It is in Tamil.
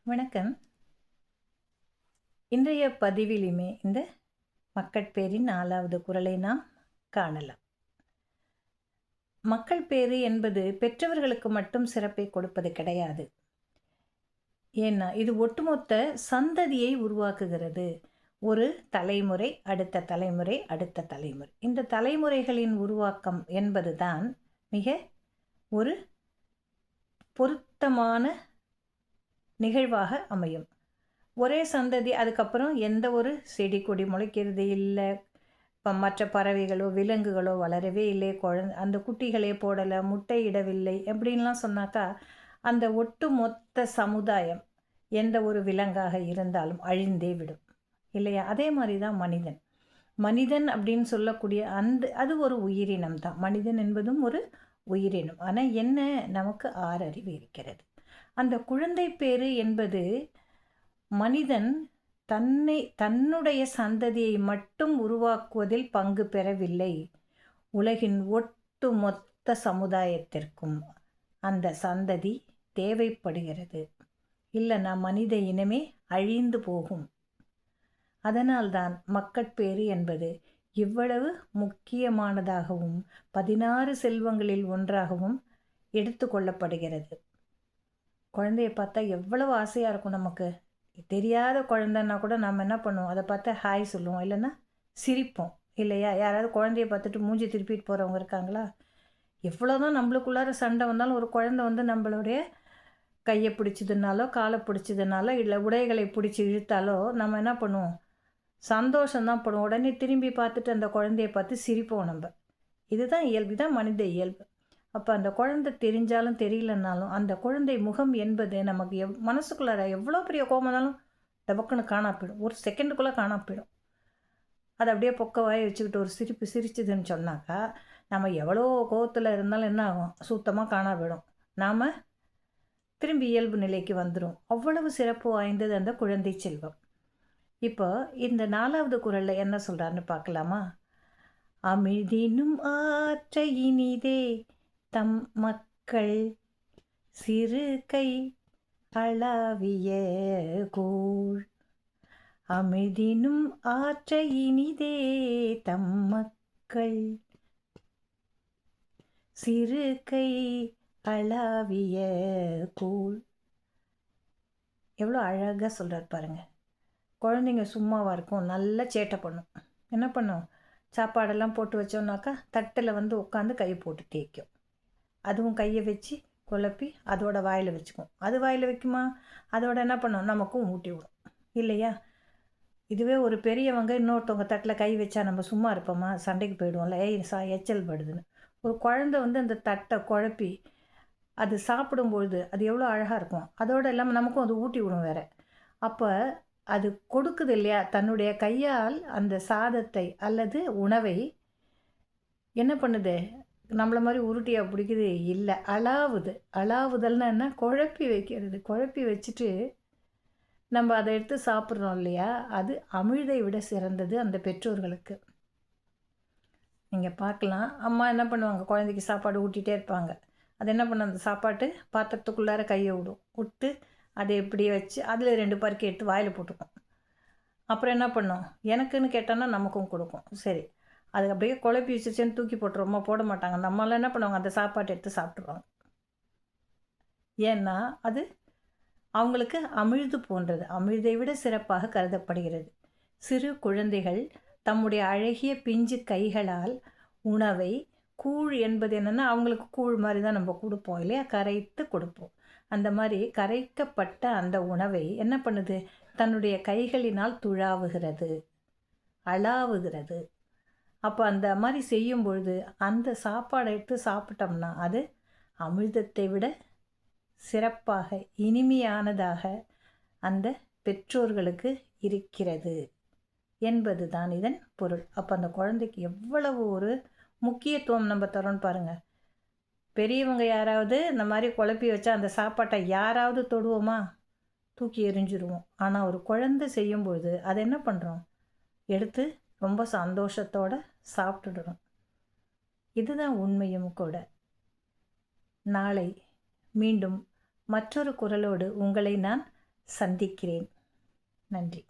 வணக்கம். இன்றைய பதிவிலுமே இந்த மக்கட்பேரின் 4வது குறளை நாம் காணலாம். மக்கள் பேறு என்பது பெற்றவர்களுக்கு மட்டும் சிறப்பை கொடுப்பது கிடையாது. ஏன்னா இது ஒட்டுமொத்த சந்ததியை உருவாக்குகிறது. ஒரு தலைமுறை, அடுத்த தலைமுறை, அடுத்த தலைமுறை. இந்த தலைமுறைகளின் உருவாக்கம் என்பதுதான் மிக ஒரு பொருத்தமான நிகழ்வாக அமையும். ஒரே சந்ததி அதுக்கப்புறம் எந்த ஒரு செடி கொடி முளைக்கிறது இல்லை, இப்போ மற்ற பறவைகளோ விலங்குகளோ வளரவே இல்லை, அந்த குட்டிகளே போடலை, முட்டையிடவில்லை எப்படின்லாம் சொன்னாக்கா அந்த ஒட்டு மொத்த சமுதாயம் எந்த ஒரு விலங்காக இருந்தாலும் அழிந்தே விடும் இல்லையா? அதே மாதிரி தான் மனிதன். மனிதன் அப்படின்னு சொல்லக்கூடிய அது ஒரு உயிரினம் தான். மனிதன் என்பதும் ஒரு உயிரினம். ஆனால் என்ன, நமக்கு 6 அறிவு இருக்கிறது. அந்த குழந்தை பேறு என்பது மனிதன் தன்னுடைய சந்ததியை மட்டும் உருவாக்குவதில் பங்கு பெறவில்லை, உலகின் ஒட்டு மொத்த சமுதாயத்திற்கும் அந்த சந்ததி தேவைப்படுகிறது. இல்லைன்னா மனித இனமே அழிந்து போகும். அதனால்தான் மக்கட்பேறு என்பது இவ்வளவு முக்கியமானதாகவும் 16 செல்வங்களில் ஒன்றாகவும் எடுத்து கொள்ளப்படுகிறது. குழந்தைய பார்த்தா எவ்வளவு ஆசையாக இருக்கும். நமக்கு தெரியாத குழந்தைன்னா கூட நம்ம என்ன பண்ணுவோம், அதை பார்த்தா ஹாய் சொல்லுவோம், இல்லைன்னா சிரிப்போம் இல்லையா? யாராவது குழந்தைய பார்த்துட்டு மூஞ்சி திருப்பிட்டு போகிறவங்க இருக்காங்களா? எவ்வளோதான் நம்மளுக்குள்ளார சண்டை வந்தாலும் ஒரு குழந்தை வந்து நம்மளுடைய கையை பிடிச்சதுனாலோ காலை பிடிச்சதுனாலோ இல்லை உடைகளை பிடிச்சி இழுத்தாலோ நம்ம என்ன பண்ணுவோம், சந்தோஷம்தான் படுவோம். உடனே திரும்பி பார்த்துட்டு அந்த குழந்தைய பார்த்து சிரிப்போம் நம்ம. இதுதான் இயல்பு, தான் மனித இயல்பு. அப்போ அந்த குழந்தை தெரிஞ்சாலும் தெரியலனாலும் அந்த குழந்தை முகம் என்பது நமக்கு மனசுக்குள்ளார எவ்வளோ பெரிய கோபம் இருந்தாலும் டபக்குன்னு காணா போயிடும். ஒரு செகண்டுக்குள்ளே காணா போயிடும். அதை அப்படியே பொக்க வாயை வச்சுக்கிட்டு ஒரு சிரிப்பு சிரிச்சுதுன்னு சொன்னாக்கா நம்ம எவ்வளோ கோபத்தில் இருந்தாலும் என்ன ஆகும், சுத்தமாக காணா போயிடும். நாம் திரும்பி இயல்பு நிலைக்கு வந்துடும். அவ்வளவு சிறப்பு வாய்ந்தது அந்த குழந்தை செல்வம். இப்போ இந்த 4வது குறளில் என்ன சொல்கிறான்னு பார்க்கலாமா? அமிழ்தினும் ஆற்ற இனிதே தம் மக்கள் சிறு கை அளவிய கூழ். அமிழ்தினும் ஆற்ற இனிதே தம் மக்கள் சிறு கை அளவிய கூழ். எவ்வளோ அழகாக சொல்கிறார் பாருங்க. குழந்தைங்க சும்மாவாக இருக்கும், நல்லா சேட்டை பண்ணும். என்ன பண்ணும், சாப்பாடெல்லாம் போட்டு வச்சோன்னாக்கா தட்டில் வந்து உட்காந்து கையை போட்டு தேய்க்கும். அதுவும் கையை வச்சு குழப்பி அதோட வாயில் வச்சுக்கும். அது வாயில் வைக்குமா, அதோட என்ன பண்ணும், நமக்கும் ஊட்டி விடும் இல்லையா? இதுவே ஒரு பெரியவங்க இன்னொருத்தவங்க தட்டில் கை வச்சா நம்ம சும்மா இருப்போமா? சண்டைக்கு போயிடுவோம்ல, எச்சல் படுதுன்னு. ஒரு குழந்தை வந்து அந்த தட்டை குழப்பி அது சாப்பிடும்பொழுது அது எவ்வளோ அழகாக இருக்கும். அதோடு இல்லாமல் நமக்கும் அது ஊட்டி விடும் வேற. அப்போ அது கொடுக்குது இல்லையா, தன்னுடைய கையால் அந்த சாதத்தை அல்லது உணவை என்ன பண்ணுது, நம்மளை மாதிரி உருட்டியாக பிடிக்குது இல்லை, அளாவுதல்னா என்ன, குழப்பி வைக்கிறது. குழப்பி வச்சுட்டு நம்ம அதை எடுத்து சாப்பிட்றோம் இல்லையா, அது அமிழ்தை விட சிறந்தது அந்த பெற்றோர்களுக்கு. நீங்கள் பார்க்கலாம், அம்மா என்ன பண்ணுவாங்க, குழந்தைக்கு சாப்பாடு ஊட்டிகிட்டே இருப்பாங்க. அது என்ன பண்ண, அந்த சாப்பாட்டு பாத்திரத்துக்குள்ளார கையை விட்டு அதை எப்படி வச்சு அதில் 2 பருக்கி எடுத்து வாயில் போட்டுக்கும். அப்புறம் என்ன பண்ணும், எனக்குன்னு கேட்டோன்னா நமக்கும் கொடுக்கும். சரி, அது அப்படியே குழப்பி வச்சுச்சேன்னு தூக்கி போட்டுருவோமா? போட மாட்டாங்க. அந்த அம்மாலாம் என்ன பண்ணுவாங்க, அந்த சாப்பாட்டை எடுத்து சாப்பிட்ருவாங்க. ஏன்னா அது அவங்களுக்கு அமிழ்து போன்றது, அமிழ்தை விட சிறப்பாக கருதப்படுகிறது. சிறு குழந்தைகள் தம்முடைய அழகிய பிஞ்சு கைகளால் உணவை, கூழ் என்பது என்னென்னா அவங்களுக்கு கூழ் மாதிரி தான் நம்ம கொடுப்போம் இல்லையா, கரைத்து கொடுப்போம். அந்த மாதிரி கரைக்கப்பட்ட அந்த உணவை என்ன பண்ணுது, தன்னுடைய கைகளினால் துழாவுகிறது, அளாவுகிறது. அப்போ அந்த மாதிரி செய்யும் பொழுது அந்த சாப்பாடை எடுத்து சாப்பிட்டோம்னா அது அமிர்தத்தை விட சிறப்பாக இனிமையானதாக அந்த பெற்றோர்களுக்கு இருக்கிறது என்பது தான் இதன் பொருள். அப்போ அந்த குழந்தைக்கு எவ்வளவு ஒரு முக்கியத்துவம் நம்ம தரோன்னு பாருங்கள். பெரியவங்க யாராவது இந்த மாதிரி குழப்பி வச்சா அந்த சாப்பாட்டை யாராவது தொடுவோமா? தூக்கி எறிஞ்சிருவோம். ஆனால் ஒரு குழந்தை செய்யும்பொழுது அதை என்ன பண்ணுறோம், எடுத்து ரொம்ப சந்தோஷத்தோடு சாப்பிட்டுடுறோம். இதுதான் உண்மையும் கூட. நாளை மீண்டும் மற்றொரு குரலோடு உங்களை நான் சந்திக்கிறேன். நன்றி.